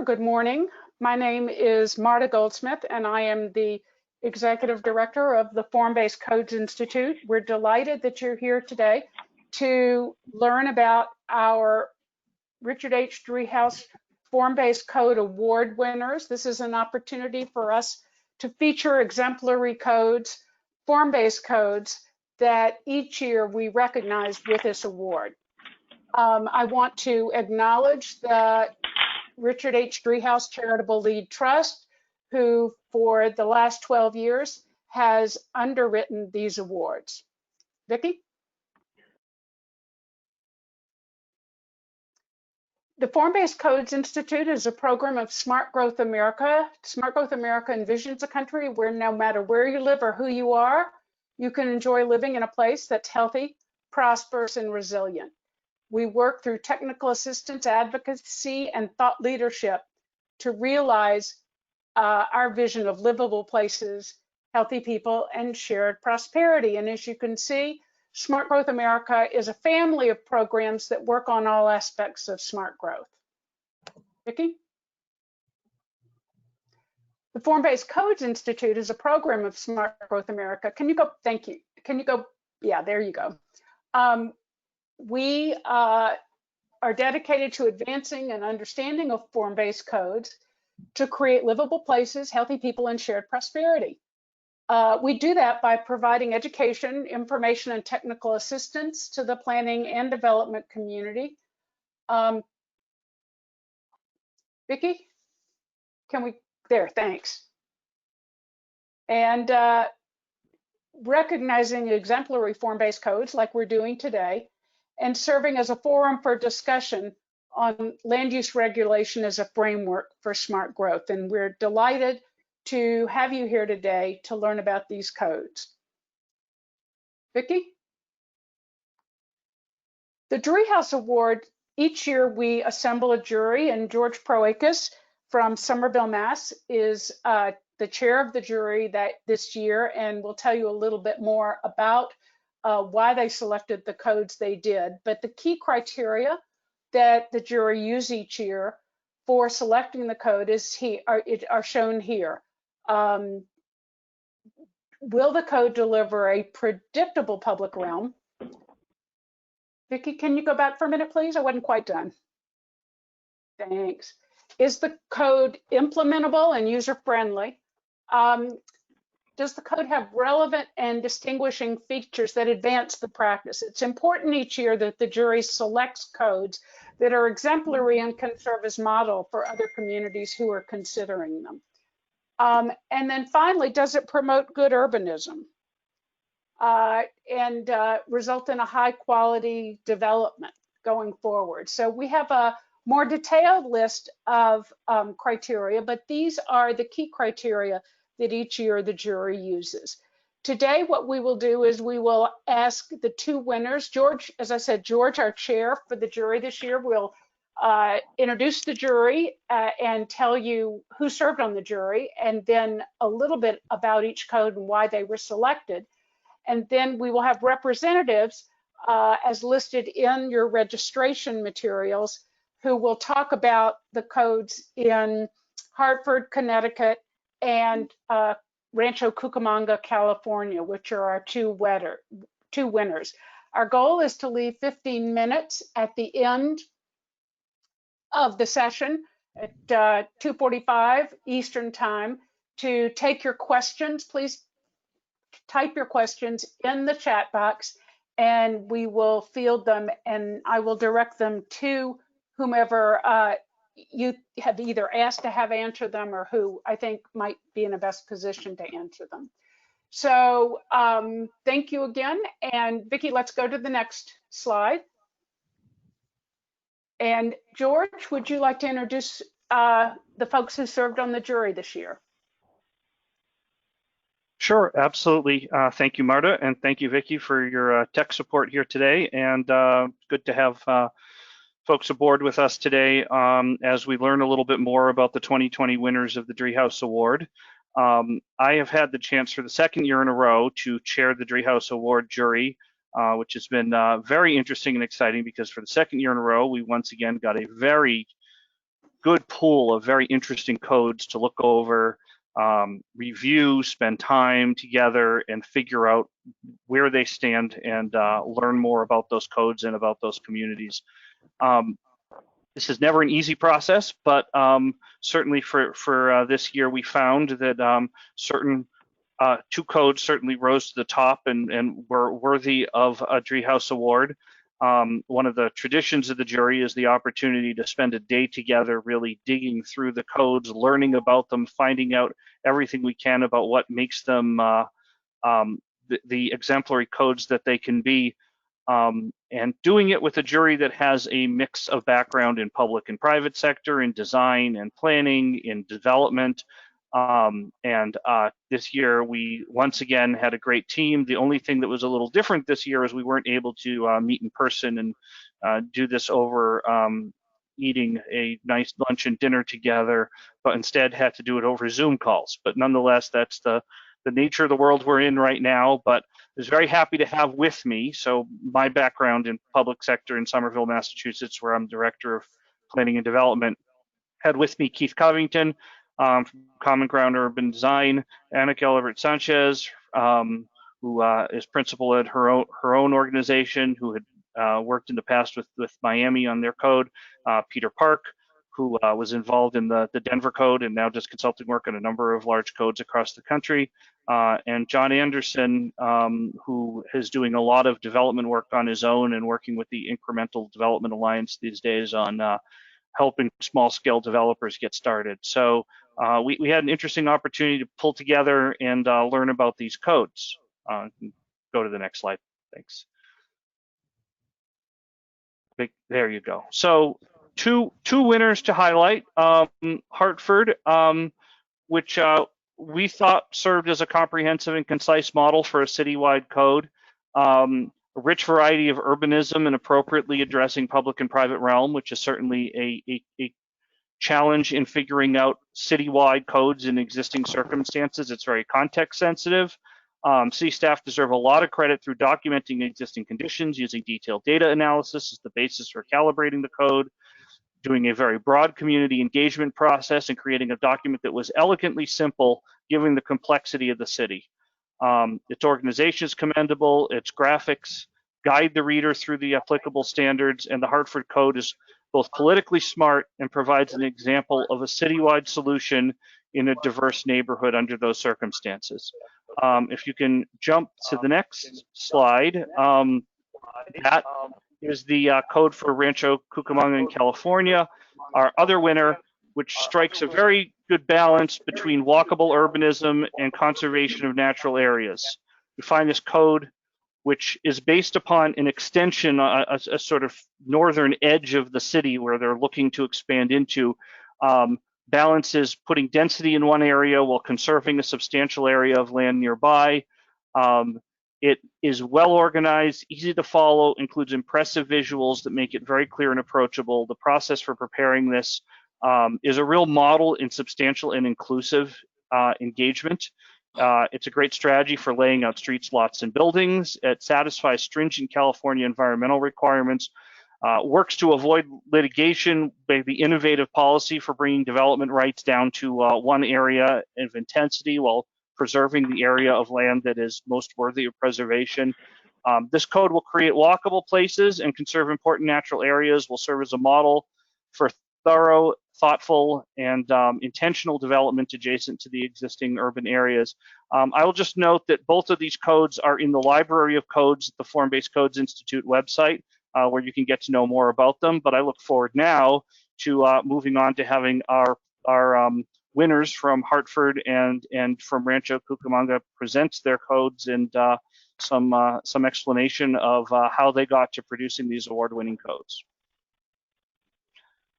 Good morning. My name is Marta Goldsmith, and I am the Executive Director of the Form-Based Codes Institute. We're delighted that you're here today to learn about our Richard H. Driehaus Form-Based Code Award winners. This is an opportunity for us to feature exemplary codes, form-based codes, that each year we recognize with this award. I want to acknowledge the Richard H. Driehaus Charitable Lead Trust, who for the last 12 years has underwritten these awards. Vicki? The Form-Based Codes Institute is a program of Smart Growth America. Smart Growth America envisions a country where no matter where you live or who you are, you can enjoy living in a place that's healthy, prosperous, and resilient. We work through technical assistance, advocacy, and thought leadership to realize our vision of livable places, healthy people, and shared prosperity. And as you can see, Smart Growth America is a family of programs that work on all aspects of smart growth. Vicki? The Form-Based Codes Institute is a program of Smart Growth America. Can you go? Thank you. Can you go? Yeah, there you go. We are dedicated to advancing an understanding of form-based codes to create livable places, healthy people, and shared prosperity. We do that by providing education, information, and technical assistance to the planning and development community. Vicki, can we, there, thanks. And recognizing exemplary form-based codes like we're doing today, and serving as a forum for discussion on land use regulation as a framework for smart growth. And we're delighted to have you here today to learn about these codes. Vicki? The Driehaus Award, each year we assemble a jury, and George Proakis from Somerville, Mass. is the chair of the jury this year, and will tell you a little bit more about why they selected the codes they did. But the key criteria that the jury use each year for selecting the code are shown here. Will the code deliver a predictable public realm? Vicki, can you go back for a minute, please? I wasn't quite done. Thanks. Is the code implementable and user-friendly? Does the code have relevant and distinguishing features that advance the practice? It's important each year that the jury selects codes that are exemplary and can serve as model for other communities who are considering them. And then finally, does it promote good urbanism and result in a high quality development going forward? So we have a more detailed list of criteria, but these are the key criteria that each year the jury uses. Today, what we will do is we will ask the two winners. George, as I said, George, our chair for the jury this year, will introduce the jury and tell you who served on the jury, and then a little bit about each code and why they were selected. And then we will have representatives as listed in your registration materials who will talk about the codes in Hartford, Connecticut, and Rancho Cucamonga, California, which are our two winners. Our goal is to leave 15 minutes at the end of the session at 2:45 Eastern Time to take your questions. Please type your questions in the chat box, and we will field them, and I will direct them to whomever you have either asked to have answer them or who I think might be in the best position to answer them. So thank you again. And Vicki, let's go to the next slide. And George, would you like to introduce the folks who served on the jury this year? Sure, absolutely. Thank you, Marta, and thank you, Vicki, for your tech support here today. And good to have folks aboard with us today as we learn a little bit more about the 2020 winners of the Driehaus Award. I have had the chance for the second year in a row to chair the Driehaus Award jury, which has been very interesting and exciting because for the second year in a row, we once again got a very good pool of very interesting codes to look over, review, spend time together, and figure out where they stand and learn more about those codes and about those communities. This is never an easy process, but certainly for this year, we found that certain two codes certainly rose to the top and were worthy of a Driehaus Award. One of the traditions of the jury is the opportunity to spend a day together really digging through the codes, learning about them, finding out everything we can about what makes them the exemplary codes that they can be, and doing it with a jury that has a mix of background in public and private sector, in design and planning, in development. This year we once again had a great team. The only thing that was a little different this year is we weren't able to meet in person and do this over eating a nice lunch and dinner together, but instead had to do it over Zoom calls. But nonetheless, that's the nature of the world we're in right now. But I was very happy to have with me, so my background in public sector in Somerville, Massachusetts, where I'm Director of Planning and Development, had with me Keith Covington, from Common Ground Urban Design, Annika Elibert-Sanchez, who is principal at her own organization, who had worked in the past with Miami on their code, Peter Park, who was involved in the Denver code and now does consulting work on a number of large codes across the country, and John Anderson, who is doing a lot of development work on his own and working with the Incremental Development Alliance these days on helping small-scale developers get started. So we had an interesting opportunity to pull together and learn about these codes. Go to the next slide, thanks. There you go. So two winners to highlight. Hartford, which we thought served as a comprehensive and concise model for a citywide code. A rich variety of urbanism and appropriately addressing public and private realm, which is certainly a challenge in figuring out citywide codes in existing circumstances. It's very context sensitive. City staff deserve a lot of credit through documenting existing conditions, using detailed data analysis as the basis for calibrating the code, doing a very broad community engagement process, and creating a document that was elegantly simple, given the complexity of the city. Its organization is commendable, its graphics guide the reader through the applicable standards, and the Hartford Code is both politically smart and provides an example of a citywide solution in a diverse neighborhood under those circumstances. If you can jump to the next slide, that is the code for Rancho Cucamonga in California, our other winner, which strikes a very good balance between walkable urbanism and conservation of natural areas. We find this code, which is based upon an extension, a sort of northern edge of the city where they're looking to expand into, balances putting density in one area while conserving a substantial area of land nearby. It is well organized, easy to follow, includes impressive visuals that make it very clear and approachable. The process for preparing this is a real model in substantial and inclusive engagement. It's a great strategy for laying out streets, lots, and buildings. It satisfies stringent California environmental requirements, works to avoid litigation by the innovative policy for bringing development rights down to one area of intensity while preserving the area of land that is most worthy of preservation. This code will create walkable places and conserve important natural areas, will serve as a model for thorough, thoughtful, and intentional development adjacent to the existing urban areas. I will just note that both of these codes are in the Library of Codes at the Form-Based Codes Institute website, where you can get to know more about them. But I look forward now to moving on to having our winners from Hartford and from Rancho Cucamonga present their codes and some explanation of how they got to producing these award-winning codes.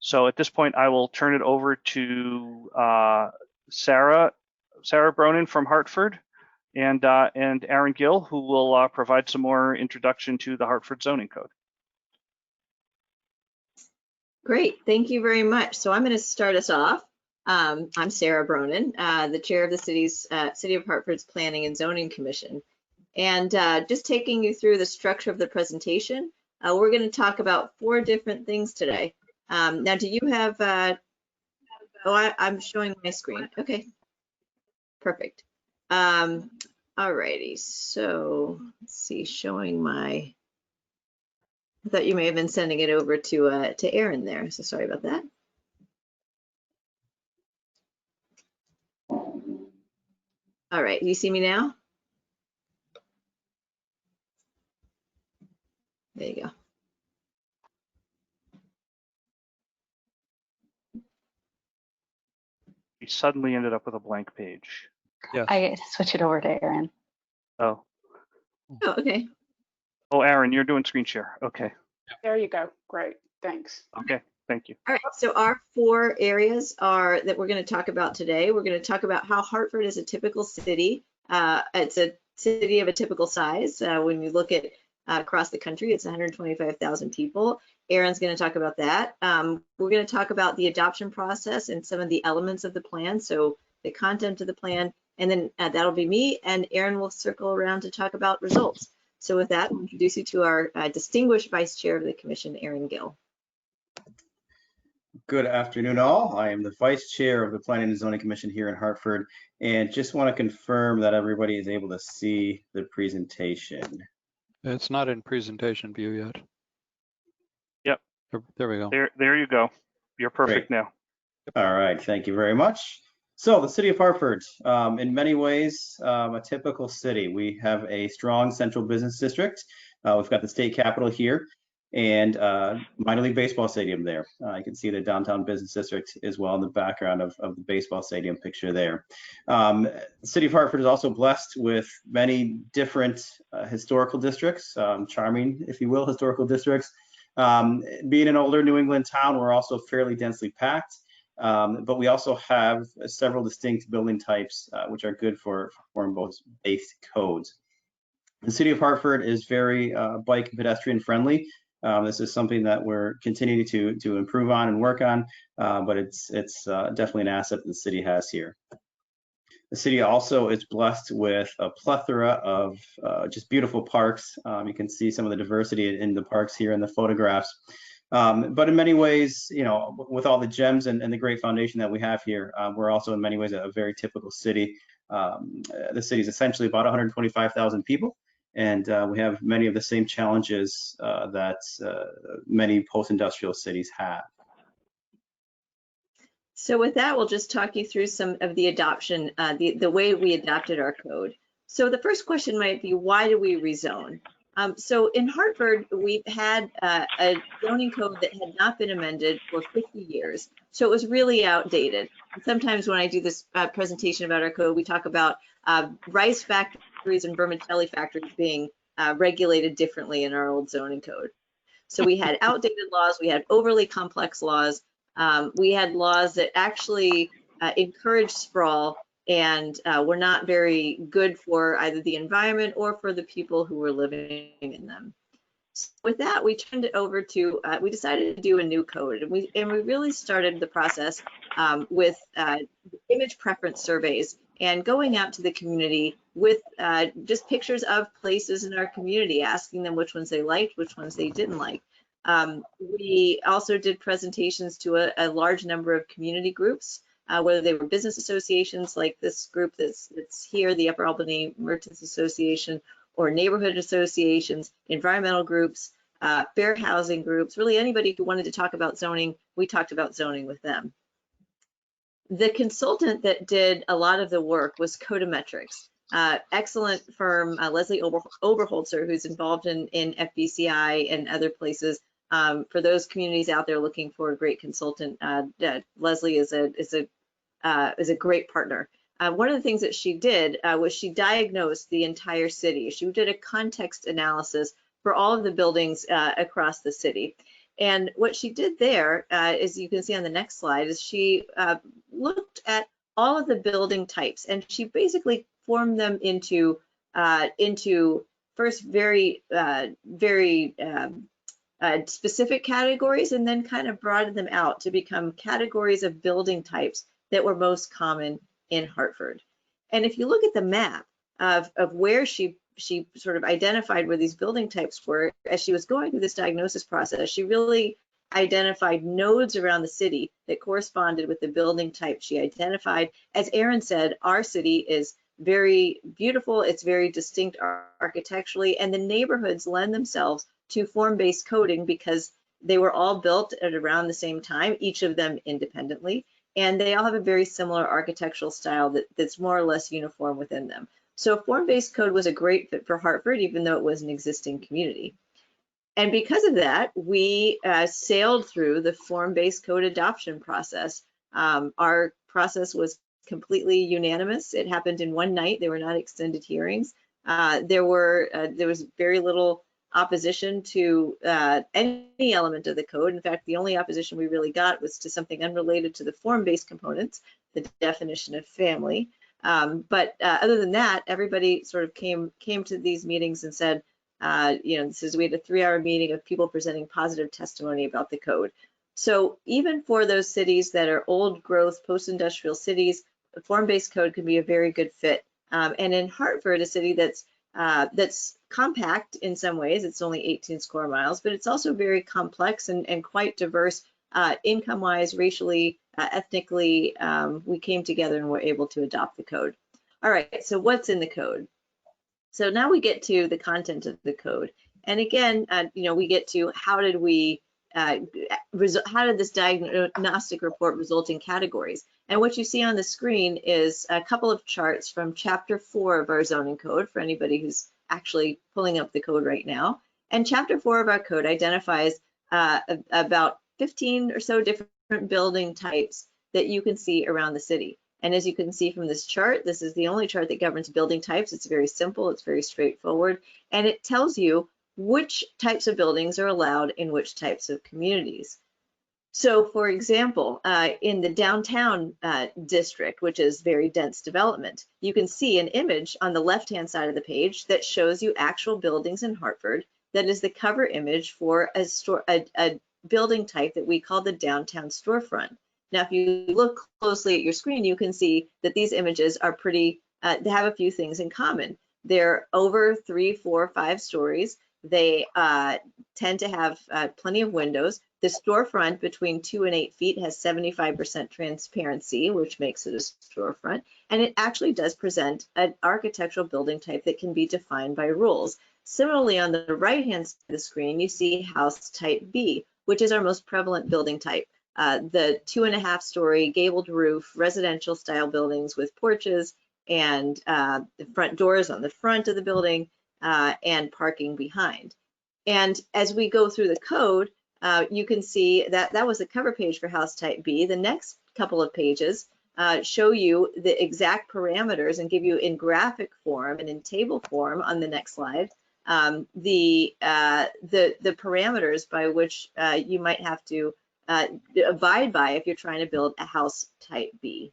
So at this point, I will turn it over to Sarah Bronin from Hartford and Aaron Gill, who will provide some more introduction to the Hartford zoning code. Great, thank you very much. So I'm going to start us off. I'm Sarah Bronin, the chair of the City of Hartford's Planning and Zoning Commission. And just taking you through the structure of the presentation, we're going to talk about 4 different things today. Now, do you have Oh, I'm showing my screen. Okay, perfect. All righty, so let's see, showing my, I thought you may have been sending it over to Aaron there, so sorry about that. All right, you see me now? There you go. We suddenly ended up with a blank page. Yes. I switch it over to Aaron. Oh, Oh, okay. oh, Aaron, you're doing screen share. Okay, There you go. Great. Thanks. okay, thank you. All right, so our 4 areas are that we're going to talk about today. We're going to talk about how Hartford is a typical city. It's a city of a typical size. When you look at across the country, it's 125,000 people. Aaron's going to talk about that. We're going to talk about the adoption process and some of the elements of the plan, so the content of the plan, and then that'll be me, and Aaron will circle around to talk about results. So with that, I'll introduce you to our distinguished Vice Chair of the Commission, Aaron Gill. Good afternoon, all. I am the Vice Chair of the Planning and Zoning Commission here in Hartford, and just want to confirm that everybody is able to see the presentation. It's not in presentation view yet. Yep. There we go. There you go. You're perfect Great. now. All right, thank you very much. So the city of Hartford, in many ways, a typical city. We have a strong central business district. We've got the state capitol here and minor league baseball stadium there. You can see the downtown business district as well in the background of the baseball stadium picture there. The city of Hartford is also blessed with many different historical districts, charming, if you will, historical districts. Being an older New England town, we're also fairly densely packed. But we also have several distinct building types, which are good for form-based codes. The city of Hartford is very bike and pedestrian friendly. This is something that we're continuing to improve on and work on, but it's definitely an asset that the city has here. The city also is blessed with a plethora of just beautiful parks. You can see some of the diversity in the parks here in the photographs. But in many ways, you know, with all the gems and the great foundation that we have here, we're also in many ways a very typical city. The city is essentially about 125,000 people, and we have many of the same challenges that many post-industrial cities have. So with that, we'll just talk you through some of the adoption, the way we adopted our code. So the first question might be, why do we rezone? So in Hartford, we've had a zoning code that had not been amended for 50 years. So it was really outdated. And sometimes when I do this presentation about our code, we talk about rice factories and vermicelli factories being regulated differently in our old zoning code. So we had outdated laws, we had overly complex laws, we had laws that actually encouraged sprawl and were not very good for either the environment or for the people who were living in them. So with that, we turned it over to, we decided to do a new code, and we really started the process with image preference surveys and going out to the community with just pictures of places in our community, asking them which ones they liked, which ones they didn't like. We also did presentations to a large number of community groups, whether they were business associations like this group that's here, the Upper Albany Merchants Association, or neighborhood associations, environmental groups, fair housing groups, really anybody who wanted to talk about zoning, we talked about zoning with them. The consultant that did a lot of the work was Codometrics, excellent firm, Leslie Oberholzer, who's involved in FBCI and other places. For those communities out there looking for a great consultant, Leslie is a great partner. One of the things that she did was she diagnosed the entire city. She did a context analysis for all of the buildings across the city. And what she did there, as you can see on the next slide, is she looked at all of the building types, and she basically formed them into first very specific categories, and then kind of broadened them out to become categories of building types that were most common in Hartford. And if you look at the map of where she sort of identified where these building types were as she was going through this diagnosis process, she really identified nodes around the city that corresponded with the building type she identified. As Erin said, our city is very beautiful. It's very distinct architecturally, and the neighborhoods lend themselves to form-based coding because they were all built at around the same time, each of them independently, and they all have a very similar architectural style that's more or less uniform within them. So form-based code was a great fit for Hartford, even though it was an existing community. And because of that, we sailed through the form-based code adoption process. Our process was completely unanimous. It happened in one night. There were not extended hearings. There was very little opposition to any element of the code. In fact, the only opposition we really got was to something unrelated to the form-based components, the definition of family. But other than that, everybody sort of came to these meetings and said, we had a 3-hour meeting of people presenting positive testimony about the code. So even for those cities that are old growth, post-industrial cities, the form-based code can be a very good fit. And in Hartford, a city that's compact in some ways, it's only 18 square miles, but it's also very complex and quite diverse income-wise, racially, ethnically. We came together and were able to adopt the code. All right, so what's in the code? So now we get to the content of the code. And again, we get to how did this diagnostic report result in categories? And what you see on the screen is a couple of charts from Chapter 4 of our zoning code for anybody who's actually pulling up the code right now. And Chapter 4 of our code identifies about 15 or so different building types that you can see around the city. And as you can see from this chart, this is the only chart that governs building types. It's very simple, it's very straightforward, and it tells you which types of buildings are allowed in which types of communities. So for example, in the downtown district, which is very dense development, you can see an image on the left-hand side of the page that shows you actual buildings in Hartford. That is the cover image for a building type that we call the downtown storefront. Now, if you look closely at your screen, you can see that these images are they have a few things in common. They're over 3, 4, 5 stories. They tend to have plenty of windows. The storefront between 2 and 8 feet has 75% transparency, which makes it a storefront. And it actually does present an architectural building type that can be defined by rules. Similarly, on the right-hand side of the screen, you see house type B, which is our most prevalent building type. The 2.5-story gabled roof residential style buildings with porches and the front doors on the front of the building and parking behind. And as we go through the code, you can see that that was the cover page for house type B. The next couple of pages show you the exact parameters and give you in graphic form and in table form on the next slide the parameters by which you might have to abide by if you're trying to build a house type B.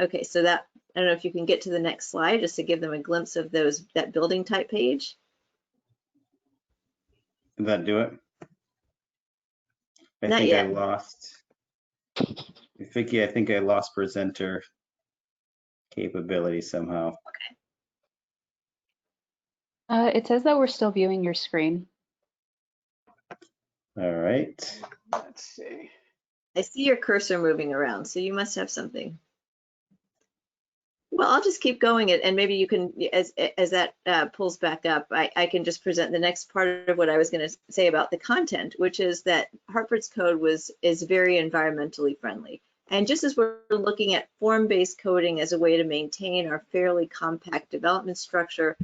Okay, so that, I don't know if you can get to the next slide just to give them a glimpse of that building type page. Did that do it? Not I yet. lost. Vicki, I think I lost presenter capability somehow. It says that we're still viewing your screen. All right. Let's see. I see your cursor moving around, so you must have something. Well, I'll just keep going and maybe you can, as that pulls back up, I can just present the next part of what I was going to say about the content, which is that Hartford's code is very environmentally friendly. And just as we're looking at form-based coding as a way to maintain our fairly compact development structure,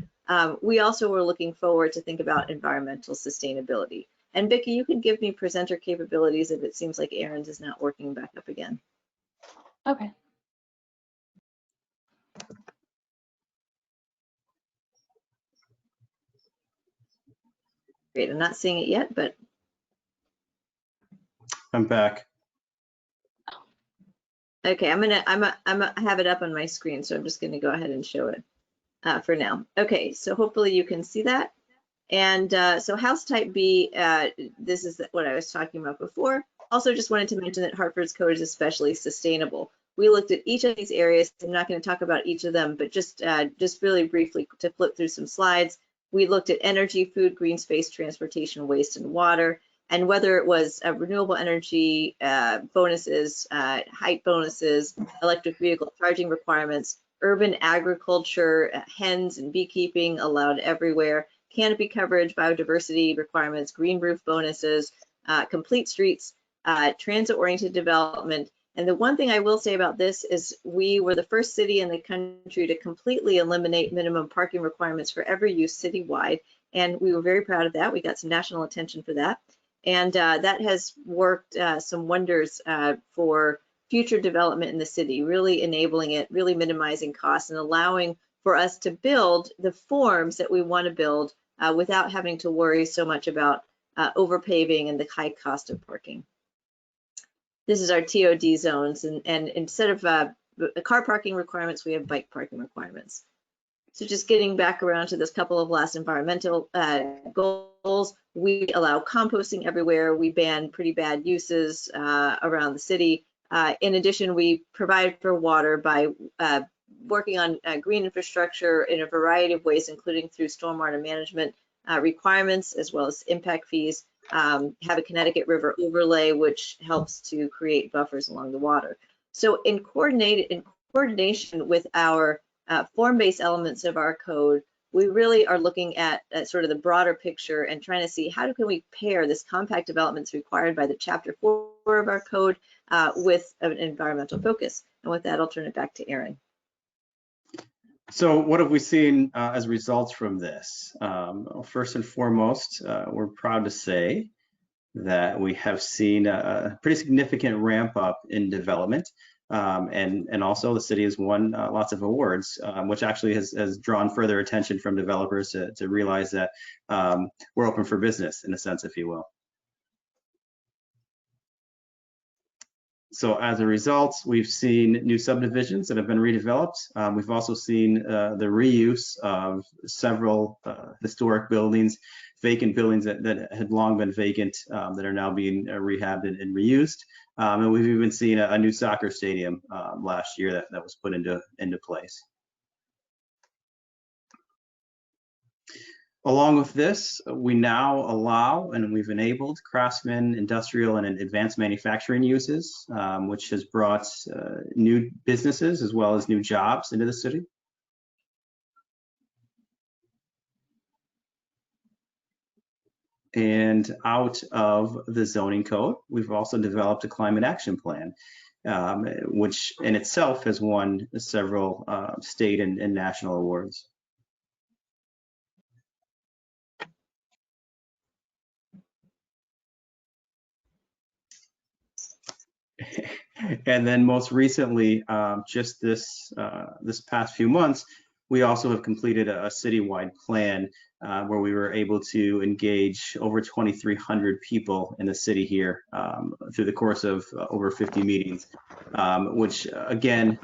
we also were looking forward to think about environmental sustainability. And Vicki, you can give me presenter capabilities if it seems like Erin's is not working back up again. Okay. Great, I'm not seeing it yet, but. I'm back. Okay, I'm gonna have it up on my screen, so I'm just gonna go ahead and show it for now. Okay, so hopefully you can see that. And so house type B, this is what I was talking about before. Also just wanted to mention that Hartford's code is especially sustainable. We looked at each of these areas. I'm not going to talk about each of them, but just really briefly to flip through some slides. We looked at energy, food, green space, transportation, waste, and water. And whether it was renewable energy bonuses, height bonuses, electric vehicle charging requirements, urban agriculture, hens and beekeeping allowed everywhere, canopy coverage, biodiversity requirements, green roof bonuses, complete streets, transit-oriented development. And the one thing I will say about this is we were the first city in the country to completely eliminate minimum parking requirements for every use citywide. And we were very proud of that. We got some national attention for that. And that has worked some wonders for future development in the city, really enabling it, really minimizing costs and allowing for us to build the forms that we want to build without having to worry so much about overpaving and the high cost of parking. This is our TOD zones, and instead of car parking requirements, we have bike parking requirements. So just getting back around to this couple of last environmental goals, we allow composting everywhere. We ban pretty bad uses around the city. In addition, we provide for water by working on green infrastructure in a variety of ways, including through stormwater management requirements, as well as impact fees. Have a Connecticut River overlay, which helps to create buffers along the water. So in coordination with our form-based elements of our code, we really are looking at sort of the broader picture and trying to see how can we pair this compact developments required by the Chapter 4 of our code with an environmental focus. And with that, I'll turn it back to Aaron. So what have we seen as results from this? First and foremost, we're proud to say that we have seen a pretty significant ramp up in development. And also the city has won lots of awards, which actually has drawn further attention from developers to realize that we're open for business, in a sense, if you will. So as a result, we've seen new subdivisions that have been redeveloped. We've also seen the reuse of several historic buildings, vacant buildings that had long been vacant that are now being rehabbed and reused. And we've even seen a new soccer stadium last year that was put into place. Along with this, we now allow and we've enabled craftsman, industrial, and advanced manufacturing uses, which has brought new businesses as well as new jobs into the city. And out of the zoning code, we've also developed a climate action plan, which in itself has won several state and national awards. And then most recently, just this past few months, we also have completed a citywide plan where we were able to engage over 2,300 people in the city here through the course of over 50 meetings, which again,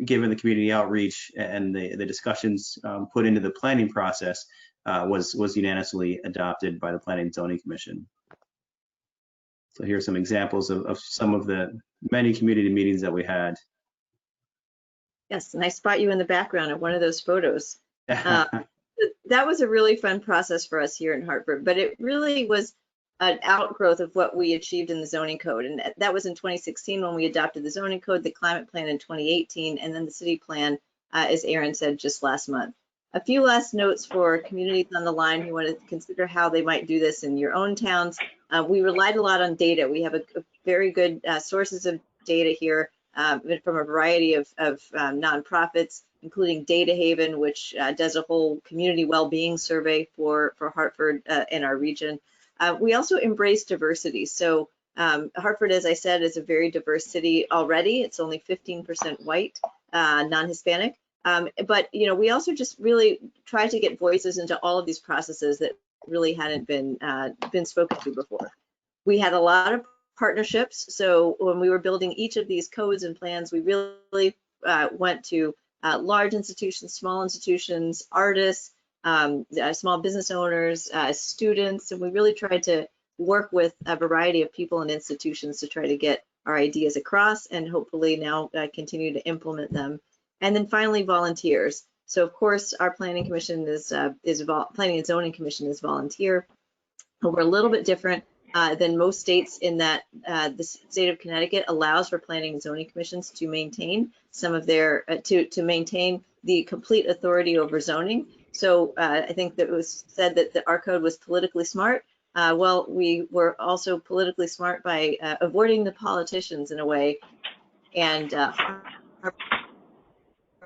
given the community outreach and the discussions put into the planning process, was unanimously adopted by the Planning and Zoning Commission. So here are some examples of some of the many community meetings that we had. Yes, and I spot you in the background of one of those photos. That was a really fun process for us here in Hartford, but it really was an outgrowth of what we achieved in the zoning code. And that was in 2016 when we adopted the zoning code, the climate plan in 2018, and then the city plan, as Aaron said, just last month. A few last notes for communities on the line who want to consider how they might do this in your own towns. We relied a lot on data. We have a very good sources of data here from a variety of nonprofits, including Data Haven, which does a whole community well-being survey for Hartford and our region. We also embrace diversity. So Hartford, as I said, is a very diverse city already. It's only 15% white, non-Hispanic. But we also just really try to get voices into all of these processes that really hadn't been spoken to before. We had a lot of partnerships. So when we were building each of these codes and plans, we really went to large institutions, small institutions, artists, small business owners, students, and we really tried to work with a variety of people and institutions to try to get our ideas across and hopefully now continue to implement them. And then finally, volunteers. So of course, our planning commission Planning and Zoning Commission is volunteer. But we're a little bit different. than most states in that the state of Connecticut allows for planning and zoning commissions to maintain some of their, to maintain the complete authority over zoning. So I think that it was said that our code was politically smart. Well, we were also politically smart by avoiding the politicians in a way. And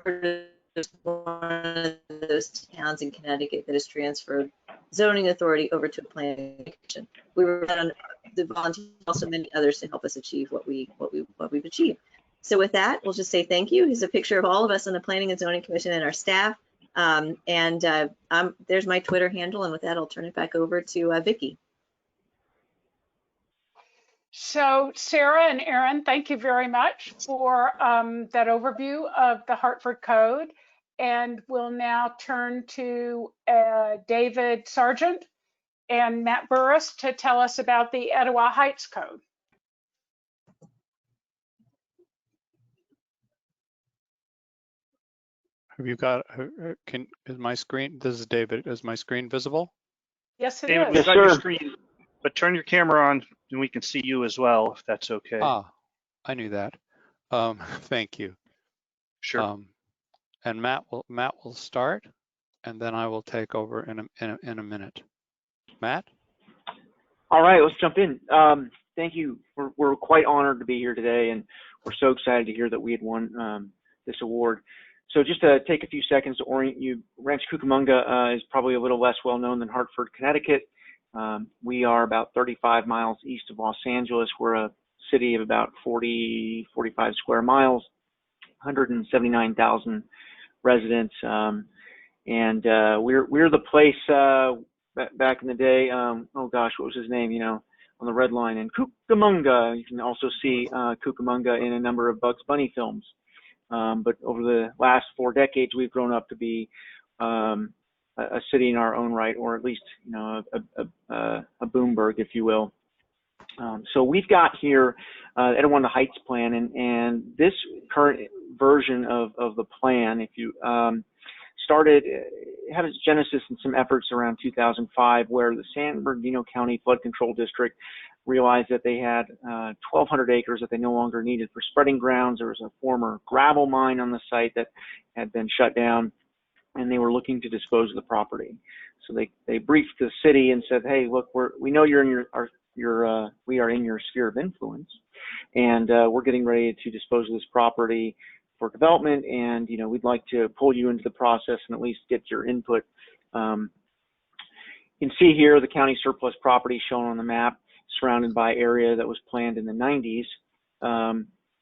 Hartford is one of those towns in Connecticut that has transferred zoning authority over to a planning commission. We were on the volunteers, also many others to help us achieve what we've achieved. So with that, we'll just say thank you. Here's a picture of all of us on the Planning and Zoning Commission and our staff. There's my Twitter handle, and with that, I'll turn it back over to Vicki. So Sarah and Aaron, thank you very much for that overview of the Hartford Code. And we'll now turn to David Sargent and Matt Burris to tell us about the Etowah Heights Code. Have you got, is my screen, this is David, is my screen visible? Yes, it David, is. we've got your screen, but turn your camera on and we can see you as well, if that's okay. Ah, I knew that. Thank you. Sure. And Matt will start, and then I will take over in a minute. Matt? All right, let's jump in. Thank you. We're quite honored to be here today, and we're so excited to hear that we had won this award. So just to take a few seconds to orient you, Ranch Cucamonga is probably a little less well known than Hartford, Connecticut. We are about 35 miles east of Los Angeles. We're a city of about 45 square miles, 179,000 residents, and we're the place back in the day. Oh gosh, what was his name? You know, on the Red Line, and Cucamonga. You can also see Cucamonga in a number of Bugs Bunny films. But over the last 4 decades, we've grown up to be a city in our own right, or at least, you know, a Boomberg, if you will. So we've got here Etowah Heights plan, and this current version of the plan, if you had its genesis in some efforts around 2005, where the San Bernardino County Flood Control District realized that they had 1,200 acres that they no longer needed for spreading grounds. There was a former gravel mine on the site that had been shut down, and they were looking to dispose of the property. So they briefed the city and said, "Hey, look, we know you're in we are in your sphere of influence, and we're getting ready to dispose of this property for development, and you know, we'd like to pull you into the process and at least get your input." You can see here the county surplus property shown on the map, surrounded by area that was planned in the 90s.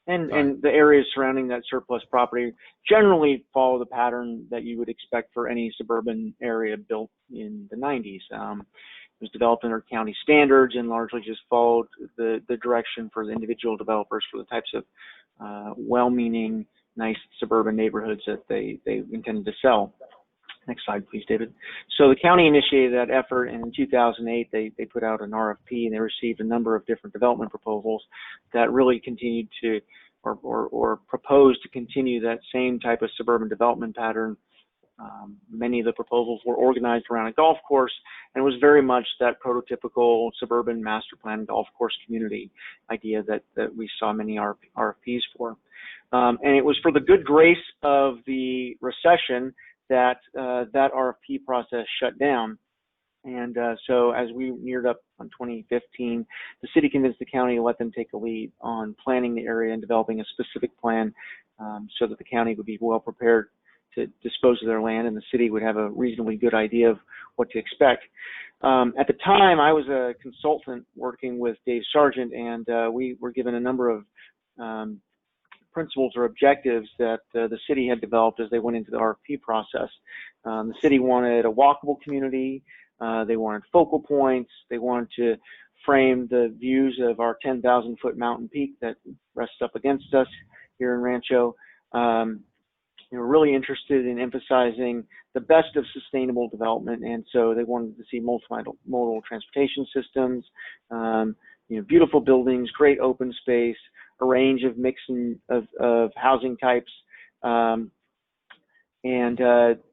And the areas surrounding that surplus property generally follow the pattern that you would expect for any suburban area built in the 90s. It was developed under county standards and largely just followed the direction for the individual developers for the types of well-meaning, nice suburban neighborhoods that they intended to sell. Next slide, please, David. So the county initiated that effort, and in 2008, they put out an RFP, and they received a number of different development proposals that really continued to, or proposed to continue that same type of suburban development pattern. Many of the proposals were organized around a golf course, and it was very much that prototypical suburban master plan golf course community idea that we saw many RFPs for. And it was for the good grace of the recession that that RFP process shut down. And so as we neared up on 2015, the city convinced the county to let them take the lead on planning the area and developing a specific plan so that the county would be well prepared to dispose of their land, and the city would have a reasonably good idea of what to expect. At the time, I was a consultant working with Dave Sargent, and we were given a number of principles or objectives that the city had developed as they went into the RFP process. The city wanted a walkable community. They wanted focal points. They wanted to frame the views of our 10,000-foot mountain peak that rests up against us here in Rancho. They were really interested in emphasizing the best of sustainable development, and so they wanted to see multimodal transportation systems, beautiful buildings, great open space, a range of mixing of housing types, and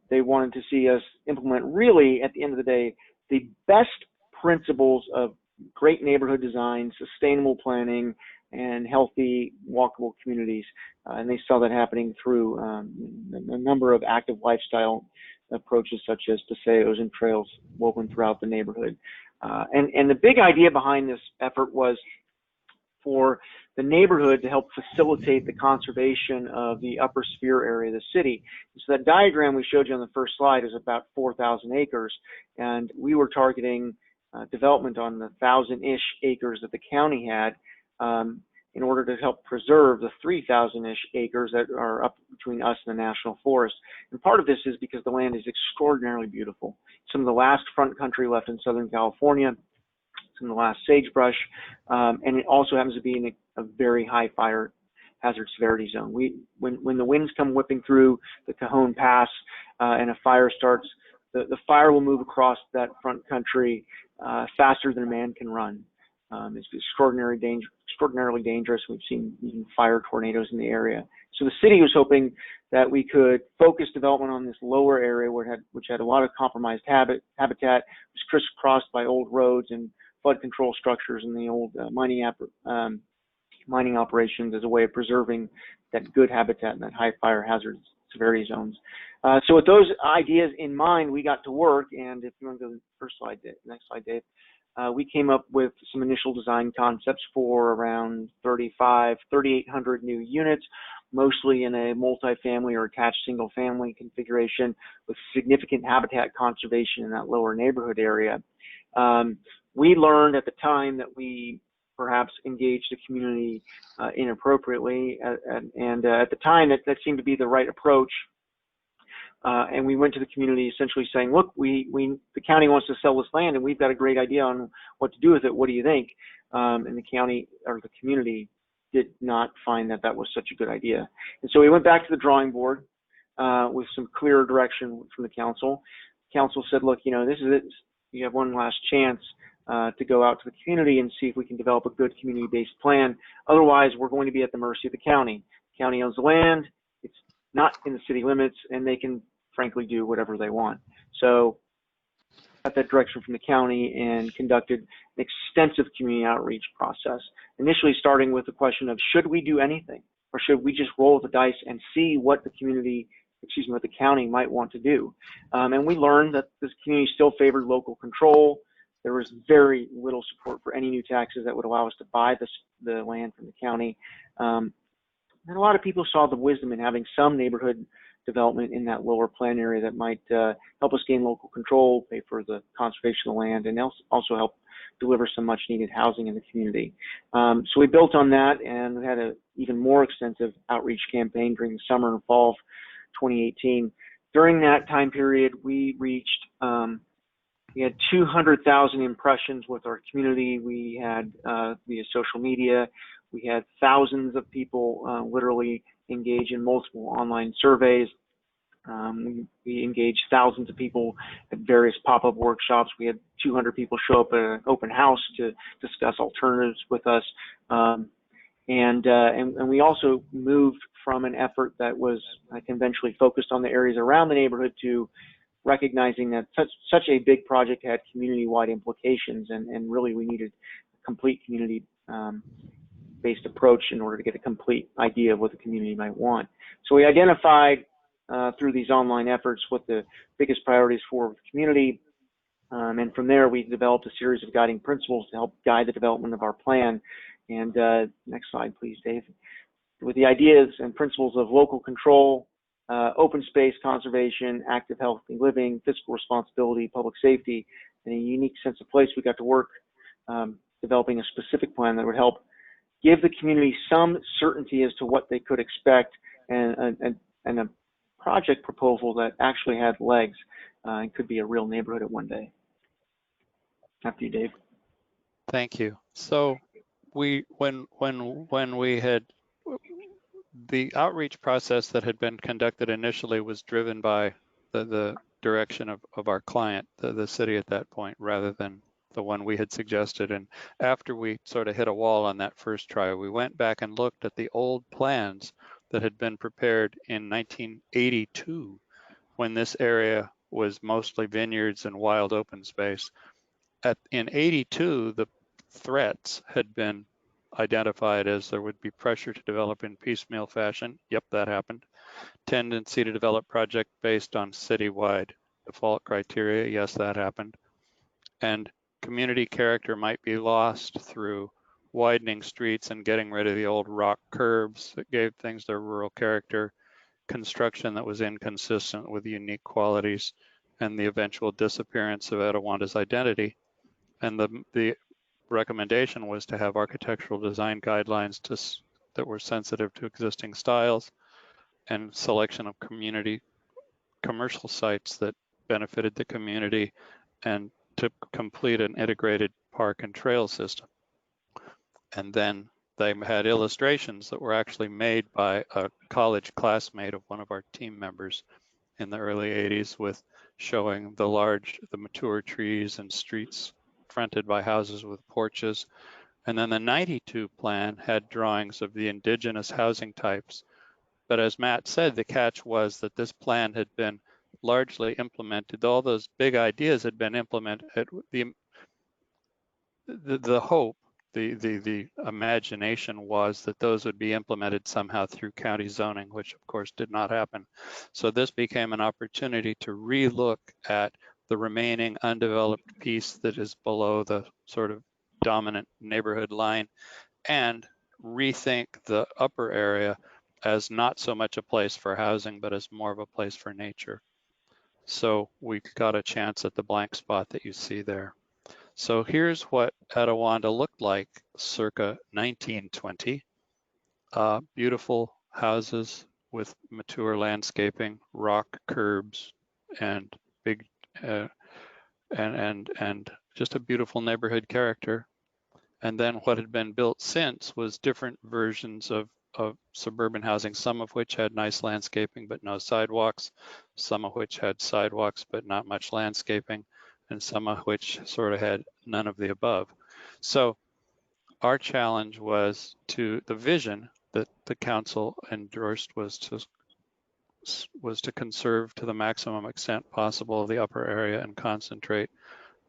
they wanted to see us implement, really, at the end of the day, the best principles of great neighborhood design, sustainable planning, and healthy, walkable communities. And they saw that happening through a number of active lifestyle approaches, such as paseos and trails woven throughout the neighborhood. And the big idea behind this effort was for the neighborhood to help facilitate the conservation of the upper sphere area of the city. So that diagram we showed you on the first slide is about 4,000 acres, and we were targeting development on the 1,000-ish acres that the county had in order to help preserve the 3,000-ish acres that are up between us and the National Forest. And part of this is because the land is extraordinarily beautiful. Some of the last front country left in Southern California, some of the last sagebrush, and it also happens to be in a very high fire hazard severity zone. When the winds come whipping through the Cajon Pass and a fire starts, the fire will move across that front country faster than a man can run. It's extraordinarily dangerous. We've seen even fire tornadoes in the area. So the city was hoping that we could focus development on this lower area which had a lot of compromised habitat. It was crisscrossed by old roads and flood control structures and the old mining operations as a way of preserving that good habitat in that high fire hazard severity zones. So with those ideas in mind, we got to work. And if you want to go to the first slide, next slide, Dave. We came up with some initial design concepts for around 3,800 new units, mostly in a multifamily or attached single family configuration with significant habitat conservation in that lower neighborhood area. We learned at the time that we perhaps engaged the community inappropriately, and at the time that seemed to be the right approach. And we went to the community essentially saying, look, the county wants to sell this land and we've got a great idea on what to do with it. What do you think? And the county or the community did not find that was such a good idea. And so we went back to the drawing board with some clearer direction from the council. Council said, look, this is it. You have one last chance to go out to the community and see if we can develop a good community-based plan. Otherwise, we're going to be at the mercy of the county. The county owns the land. It's not in the city limits, and they can frankly do whatever they want. So got that direction from the county and conducted an extensive community outreach process, initially starting with the question of, should we do anything, or should we just roll the dice and see what what the county might want to do? And we learned that this community still favored local control. There was very little support for any new taxes that would allow us to buy the land from the county. And a lot of people saw the wisdom in having some neighborhood development in that lower plan area that might help us gain local control, pay for the conservation of the land, and also help deliver some much needed housing in the community. So we built on that, and we had an even more extensive outreach campaign during the summer and fall of 2018. During that time period, we had 200,000 impressions with our community. We had via social media. We had thousands of people literally engage in multiple online surveys. We engaged thousands of people at various pop-up workshops. We had 200 people show up at an open house to discuss alternatives with us. And we also moved from an effort that was conventionally focused on the areas around the neighborhood to recognizing that such a big project had community-wide implications, and really we needed a complete community-based approach in order to get a complete idea of what the community might want. So we identified through these online efforts what the biggest priorities for the community, and from there we developed a series of guiding principles to help guide the development of our plan. And next slide, please, Dave. With the ideas and principles of local control, open space conservation, active healthy living, fiscal responsibility, public safety, and a unique sense of place, we got to work developing a specific plan that would help give the community some certainty as to what they could expect, and a project proposal that actually had legs and could be a real neighborhood at one day. After you, Dave. Thank you. So when we had the outreach process that had been conducted initially was driven by the direction of our client, the city at that point, rather than the one we had suggested. And after we sort of hit a wall on that first try, we went back and looked at the old plans that had been prepared in 1982, when this area was mostly vineyards and wild open space. In 82, threats had been identified as there would be pressure to develop in piecemeal fashion. Yep, that happened. Tendency to develop project based on citywide default criteria. Yes, that happened. And community character might be lost through widening streets and getting rid of the old rock curbs that gave things their rural character, construction that was inconsistent with unique qualities, and the eventual disappearance of Etiwanda's identity. And the recommendation was to have architectural design guidelines that were sensitive to existing styles, and selection of community commercial sites that benefited the community, and to complete an integrated park and trail system. And then they had illustrations that were actually made by a college classmate of one of our team members in the early 80s, with showing the mature trees and streets fronted by houses with porches. And then the 92 plan had drawings of the indigenous housing types. But as Matt said, the catch was that this plan had been largely implemented. All those big ideas had been implemented. The hope, the imagination was that those would be implemented somehow through county zoning, which of course did not happen. So this became an opportunity to relook at the remaining undeveloped piece that is below the sort of dominant neighborhood line, and rethink the upper area as not so much a place for housing, but as more of a place for nature. So we got a chance at the blank spot that you see there. So here's what Etiwanda looked like circa 1920. Beautiful houses with mature landscaping, rock curbs, and big and just a beautiful neighborhood character. And then what had been built since was different versions of suburban housing, some of which had nice landscaping but no sidewalks, some of which had sidewalks but not much landscaping, and some of which sort of had none of the above. So our challenge was the vision that the council endorsed was to conserve to the maximum extent possible the upper area and concentrate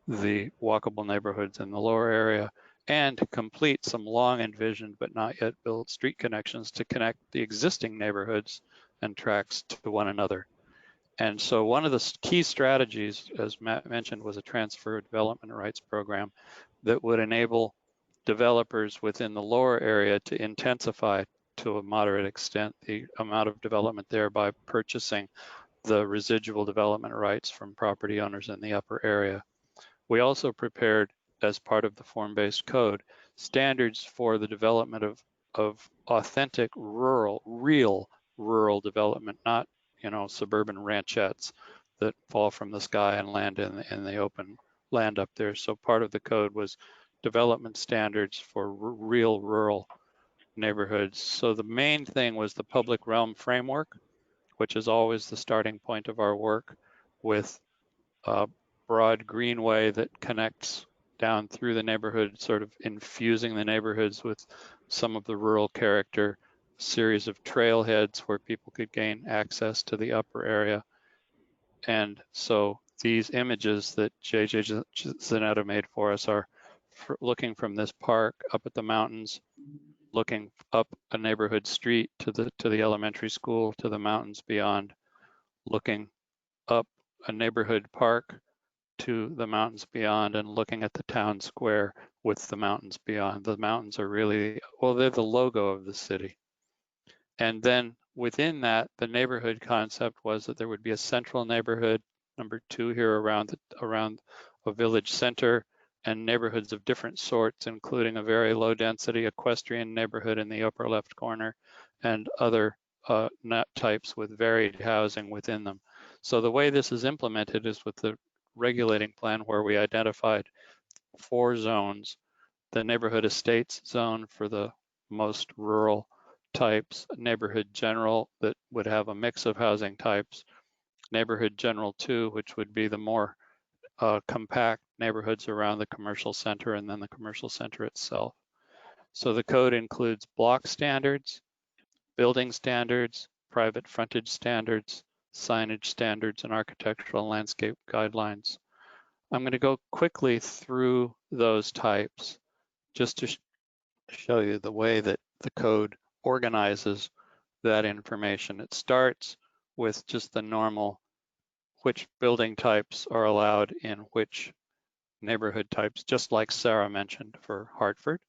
the walkable neighborhoods in the lower area, and to complete some long envisioned but not yet built street connections to connect the existing neighborhoods and tracks to one another. And so one of the key strategies, as Matt mentioned, was a transfer of development rights program that would enable developers within the lower area to intensify to a moderate extent the amount of development there by purchasing the residual development rights from property owners in the upper area. We also prepared, as part of the form-based code, standards for the development of authentic real rural development, not suburban ranchettes that fall from the sky and land in the open land up there. So part of the code was development standards for real rural neighborhoods. So the main thing was the public realm framework, which is always the starting point of our work, with a broad greenway that connects down through the neighborhood, sort of infusing the neighborhoods with some of the rural character, series of trailheads where people could gain access to the upper area. And so these images that JJ Zanetta made for us are looking from this park up at the mountains, looking up a neighborhood street to the elementary school, to the mountains beyond, looking up a neighborhood park to the mountains beyond, and looking at the town square with the mountains beyond. The mountains are really, well, they're the logo of the city. And then within that, the neighborhood concept was that there would be a central neighborhood, number 2 here around a village center, and neighborhoods of different sorts, including a very low density equestrian neighborhood in the upper left corner, and other net types with varied housing within them. So the way this is implemented is with the regulating plan, where we identified 4 zones: the neighborhood estates zone for the most rural types, neighborhood general that would have a mix of housing types, neighborhood general 2, which would be the more compact neighborhoods around the commercial center, and then the commercial center itself. So the code includes block standards, building standards, private frontage standards, signage standards, and architectural and landscape guidelines. I'm going to go quickly through those types just to show you the way that the code organizes that information. It starts with just the normal, which building types are allowed in which neighborhood types, just like Sarah mentioned for Hartford,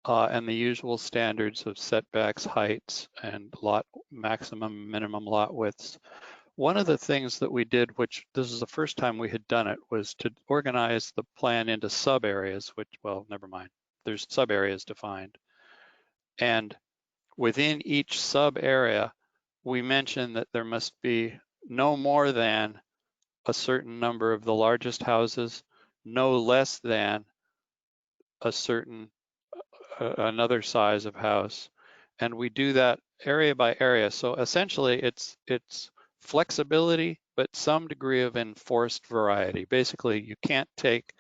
and the usual standards of setbacks, heights, and lot maximum, minimum lot widths. One of the things that we did, which this is the first time we had done it, was to organize the plan into sub areas, which, well, never mind, there's sub areas defined. And within each sub area, we mentioned that there must be no more than a certain number of the largest houses, no less than a certain another size of house, and we do that area by area. So essentially, it's flexibility, but some degree of enforced variety. Basically, you can't take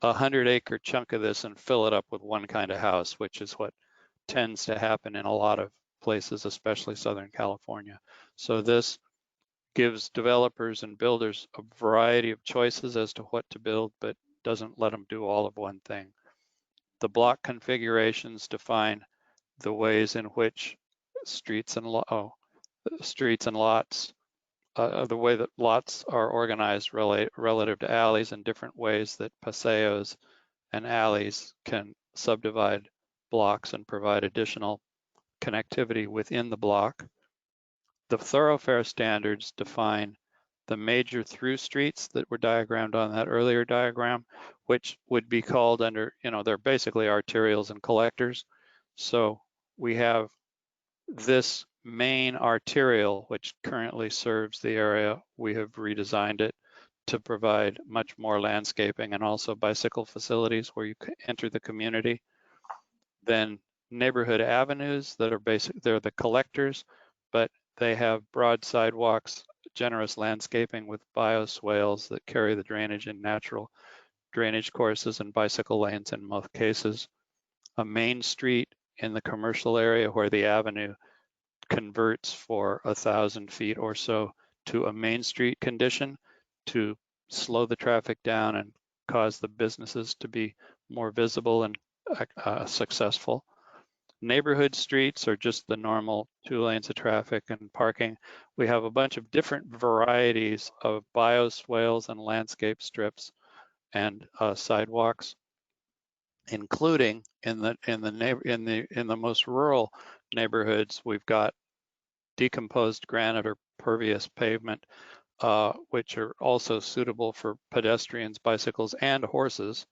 a 100-acre chunk of this and fill it up with one kind of house, which is what tends to happen in a lot of places, especially Southern California. So this gives developers and builders a variety of choices as to what to build, but doesn't let them do all of one thing. The block configurations define the ways in which streets and lots, the way that lots are organized relative to alleys, and different ways that paseos and alleys can subdivide blocks and provide additional connectivity within the block. The thoroughfare standards define the major through streets that were diagrammed on that earlier diagram, which would be called under, they're basically arterials and collectors. So we have this main arterial, which currently serves the area. We have redesigned it to provide much more landscaping and also bicycle facilities where you can enter the community. Then neighborhood avenues that are they're the collectors, but they have broad sidewalks, generous landscaping with bioswales that carry the drainage in natural drainage courses, and bicycle lanes in most cases. A main street in the commercial area where the avenue converts for 1,000 feet or so to a main street condition to slow the traffic down and cause the businesses to be more visible and successful. Neighborhood streets are just the normal 2 lanes of traffic and parking. We have a bunch of different varieties of bioswales and landscape strips and sidewalks, including in the most rural neighborhoods. We've got decomposed granite or pervious pavement, which are also suitable for pedestrians, bicycles, and horses,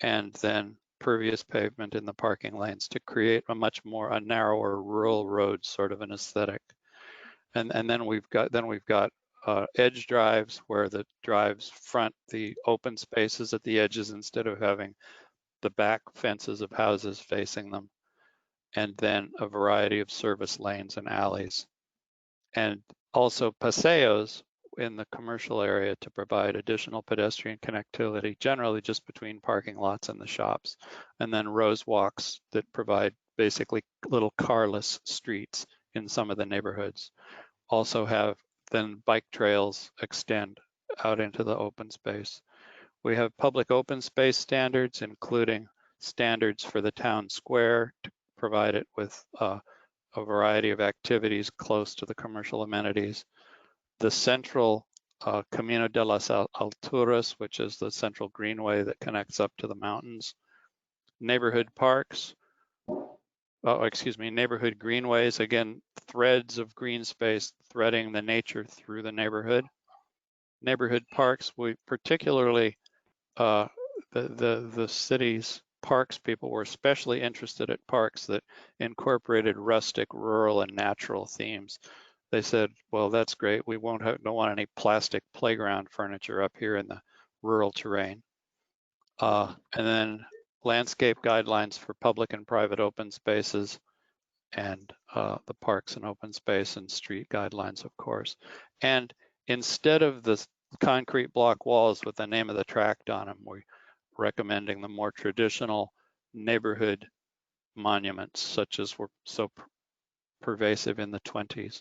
and then pervious pavement in the parking lanes to create a narrower rural road sort of an aesthetic. And then we've got edge drives where the drives front the open spaces at the edges instead of having the back fences of houses facing them, and then a variety of service lanes and alleys, and also paseos in the commercial area to provide additional pedestrian connectivity, generally just between parking lots and the shops, and then rose walks that provide basically little carless streets in some of the neighborhoods. Also have then bike trails extend out into the open space. We have public open space standards, including standards for the town square to provide it with a variety of activities close to the commercial amenities. The central Camino de las Alturas, which is the central greenway that connects up to the mountains. Neighborhood parks, neighborhood greenways, again, threads of green space threading the nature through the neighborhood. Neighborhood parks, we particularly, the city's parks people were especially interested at parks that incorporated rustic, rural, and natural themes. They said, well, that's great. We don't want any plastic playground furniture up here in the rural terrain. And then landscape guidelines for public and private open spaces, and the parks and open space and street guidelines, of course. And instead of the concrete block walls with the name of the tract on them, we're recommending the more traditional neighborhood monuments, such as were so pervasive in the 20s.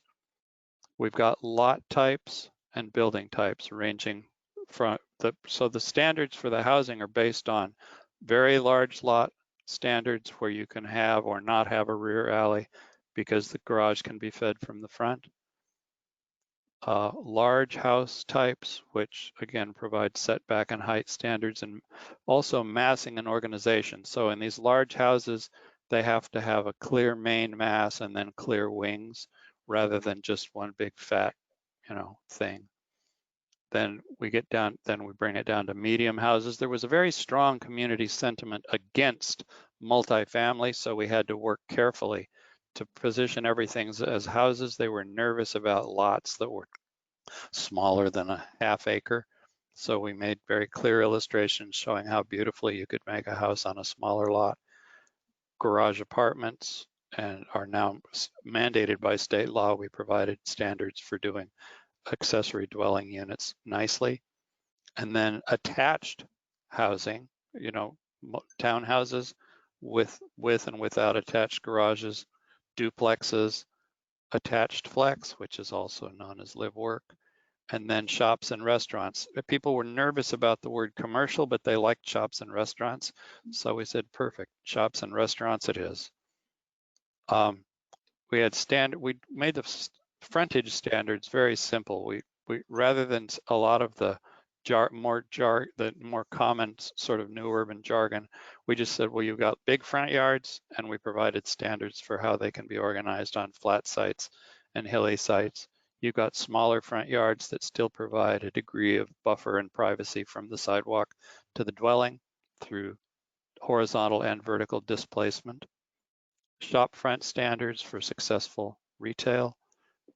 We've got lot types and building types ranging from so the standards for the housing are based on very large lot standards where you can have or not have a rear alley because the garage can be fed from the front. Large house types, which again provide setback and height standards, and also massing and organization. So in these large houses, they have to have a clear main mass and then clear wings rather than just one big fat, thing. Then we bring it down to medium houses. There was a very strong community sentiment against multifamily, so we had to work carefully to position everything as houses. They were nervous about lots that were smaller than a half acre. So we made very clear illustrations showing how beautifully you could make a house on a smaller lot. Garage apartments and are now mandated by state law. We provided standards for doing accessory dwelling units nicely. And then attached housing, townhouses with and without attached garages, duplexes, attached flex, which is also known as live work, and then shops and restaurants. People were nervous about the word commercial, but they liked shops and restaurants. So we said, perfect, shops and restaurants it is. We made the frontage standards very simple. We rather than a lot of the more common sort of new urban jargon, we just said, well, you've got big front yards, and we provided standards for how they can be organized on flat sites and hilly sites. You've got smaller front yards that still provide a degree of buffer and privacy from the sidewalk to the dwelling through horizontal and vertical displacement. Shop front standards for successful retail,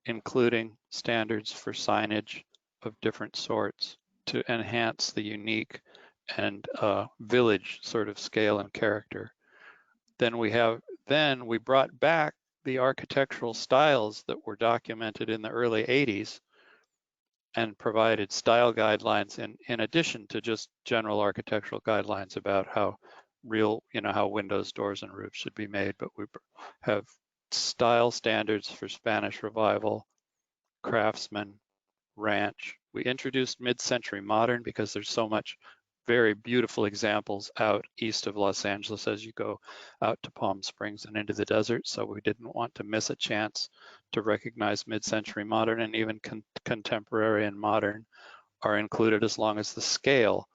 including standards for signage of different sorts to enhance the unique and village sort of scale and character. Then we brought back the architectural styles that were documented in the early 80s and provided style guidelines in addition to just general architectural guidelines about how how windows, doors, and roofs should be made. But we have style standards for Spanish Revival, Craftsman, Ranch. We introduced mid-century modern because there's so much very beautiful examples out east of Los Angeles as you go out to Palm Springs and into the desert. So we didn't want to miss a chance to recognize mid-century modern, and even contemporary and modern are included as long as the scale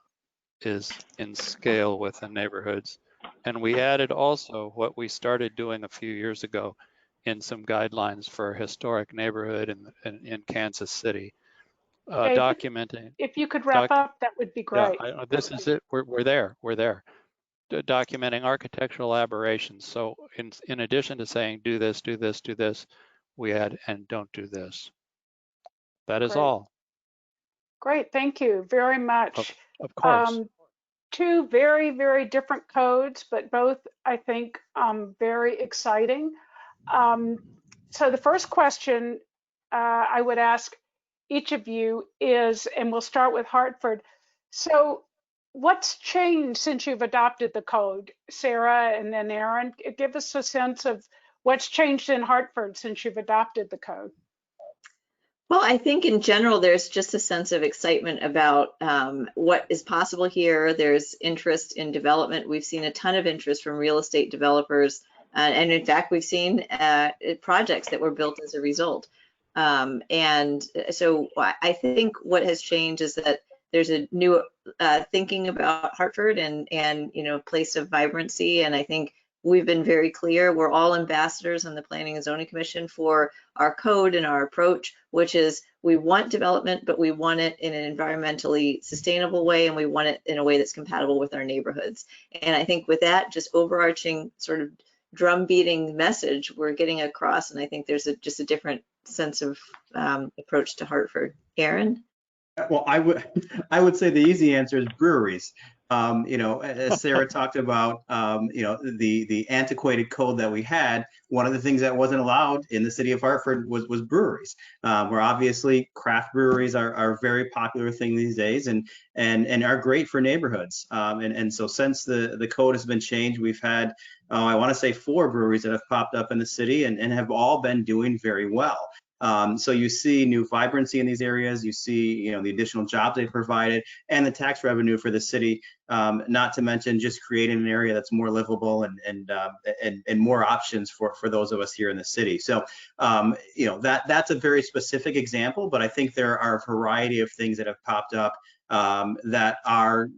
is in scale with the neighborhoods. And we added also what we started doing a few years ago in some guidelines for a historic neighborhood in Kansas City. Dave, Documenting. If you could wrap up, that would be great. Yeah, this is it. We're there. Documenting architectural aberrations. So in addition to saying do this, do this, do this, we add and don't do this. That is Great. all. Great, thank you very much. Of course. Two very, very different codes, but both, I think, very exciting. So the first question I would ask each of you is, and we'll start with Hartford. So what's changed since you've adopted the code? Sarah and then Aaron, give us a sense of what's changed in Hartford since you've adopted the code. Well, I think in general, there's just a sense of excitement about what is possible here. There's interest in development. We've seen a ton of interest from real estate developers. And in fact, we've seen projects that were built as a result. And so I think what has changed is that there's a new thinking about Hartford and place of vibrancy. And I think we've been very clear. We're all ambassadors on the Planning and Zoning Commission for our code and our approach, which is we want development, but we want it in an environmentally sustainable way, and we want it in a way that's compatible with our neighborhoods. And I think with that just overarching sort of drum beating message we're getting across, and I think there's just a different sense of approach to Hartford. Aaron? Well, I would say the easy answer is breweries. As Sarah talked about, the antiquated code that we had, one of the things that wasn't allowed in the city of Hartford was breweries. Where obviously craft breweries are a very popular thing these days and are great for neighborhoods. And so since the code has been changed, we've had, I want to say 4 breweries that have popped up in the city and have all been doing very well. So you see new vibrancy in these areas. You see, the additional jobs they've provided and the tax revenue for the city. Not to mention just creating an area that's more livable and more options for those of us here in the city. So, that's a very specific example, but I think there are a variety of things that have popped up that are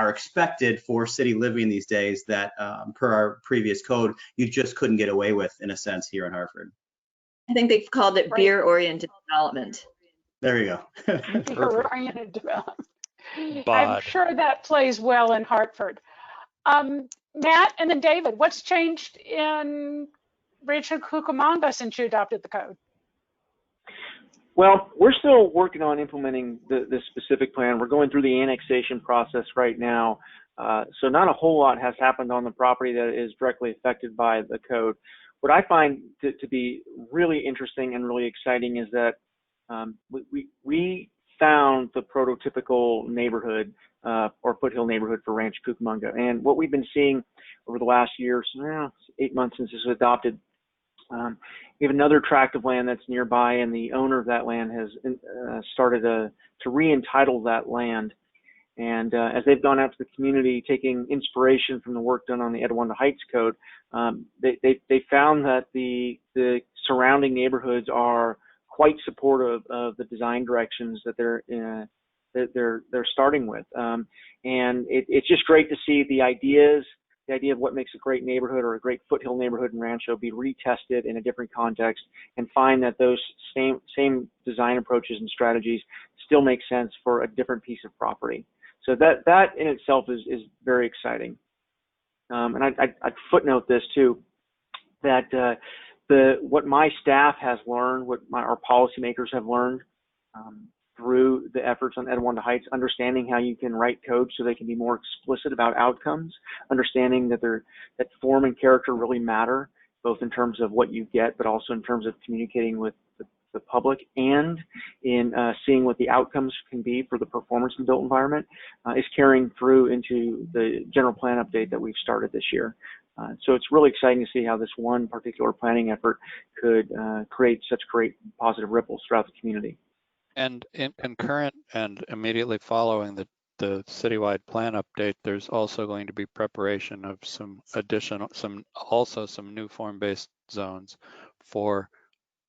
expected for city living these days that per our previous code, you just couldn't get away with in a sense here in Hartford. I think they've called it Right. beer-oriented development. There you go. Perfect. Beer-oriented development. I'm Bod. sure that plays well in Hartford. Matt and then David, what's changed in Rancho Cucamonga since you adopted the code? Well, we're still working on implementing the specific plan. We're going through the annexation process right now. So not a whole lot has happened on the property that is directly affected by the code. What I find to be really interesting and really exciting is that we found the prototypical neighborhood or foothill neighborhood for Rancho Cucamonga. And what we've been seeing over the last year, 8 months since this was adopted, we have another tract of land that's nearby, and the owner of that land has started to re-entitle that land. And as they've gone out to the community, taking inspiration from the work done on the Etiwanda Heights Code, they found that the surrounding neighborhoods are quite supportive of the design directions that they're starting with. And it's just great to see the idea of what makes a great neighborhood or a great foothill neighborhood in Rancho be retested in a different context and find that those same design approaches and strategies still make sense for a different piece of property. So that in itself is very exciting. And I'd footnote this too, that what my staff has learned, what our policymakers have learned through the efforts on Etiwanda Heights, understanding how you can write code so they can be more explicit about outcomes, understanding that form and character really matter, both in terms of what you get, but also in terms of communicating with the public and in seeing what the outcomes can be for the performance in the built environment, is carrying through into the general plan update that we've started this year. So it's really exciting to see how this one particular planning effort could create such great positive ripples throughout the community. And in concurrent and immediately following the citywide plan update, there's also going to be preparation of some new form-based zones for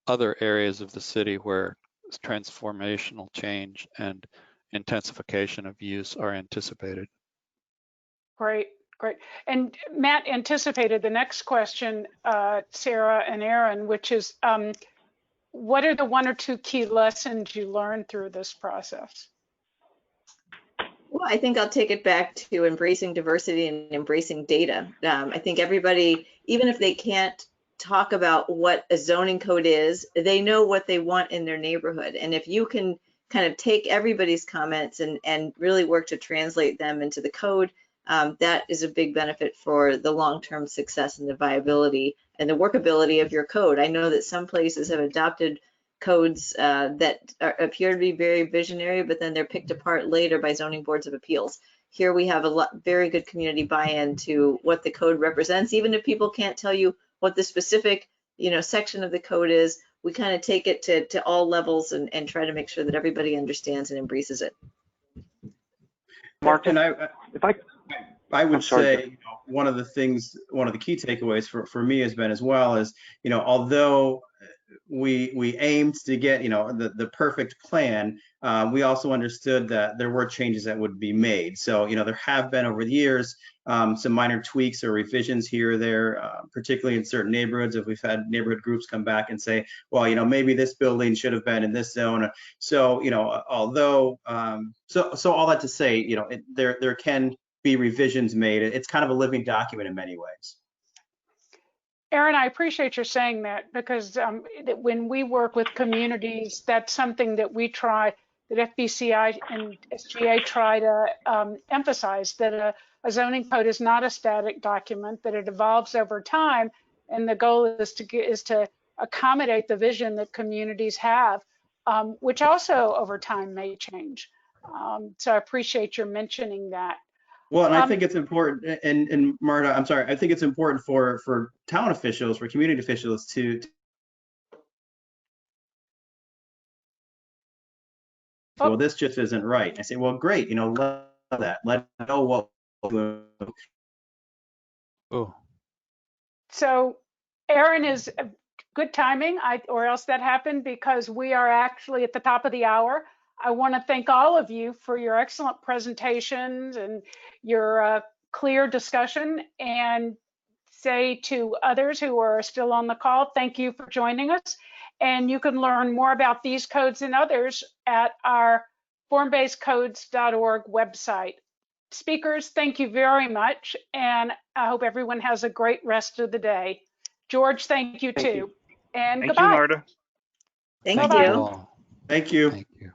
other areas of the city where transformational change and intensification of use are anticipated. Great. And Matt anticipated the next question, Sarah and Aaron, which is, what are the 1 or 2 key lessons you learned through this process? Well, I think I'll take it back to embracing diversity and embracing data. I think everybody, even if they can't talk about what a zoning code is, they know what they want in their neighborhood. And if you can kind of take everybody's comments and really work to translate them into the code, that is a big benefit for the long-term success and the viability and the workability of your code. I know that some places have adopted codes that appear to be very visionary, but then they're picked apart later by zoning boards of appeals. Here we have very good community buy-in to what the code represents. Even if people can't tell you what the specific section of the code is, we kind of take it to all levels and try to make sure that everybody understands and embraces it. Mark, And I would sorry, say one of the key takeaways for me has been as well is, although we aimed to get the perfect plan, we also understood that there were changes that would be made. So there have been over the years some minor tweaks or revisions here or there, particularly in certain neighborhoods. If we've had neighborhood groups come back and say, well, maybe this building should have been in this zone. So although so all that to say, there can be revisions made. It's kind of a living document in many ways. Aaron, I appreciate your saying that, because when we work with communities, that's something that we try, that FBCI and SGA try to emphasize, that a zoning code is not a static document, that it evolves over time, and the goal is to accommodate the vision that communities have, which also over time may change. So I appreciate your mentioning that. Well, and I think it's important, and Marta, I'm sorry, I think it's important for town officials, for community officials to well, this just isn't right. I say, well, great, you know, let know what. Oh, So Aaron is good timing, or else that happened because we are actually at the top of the hour. I want to thank all of you for your excellent presentations and your clear discussion, and say to others who are still on the call, thank you for joining us. And you can learn more about these codes and others at our formbasedcodes.org website. Speakers, thank you very much, and I hope everyone has a great rest of the day. George, thank you too. And Thank you, goodbye. Marta. Thank Bye-bye. you. all. Thank you. Thank you.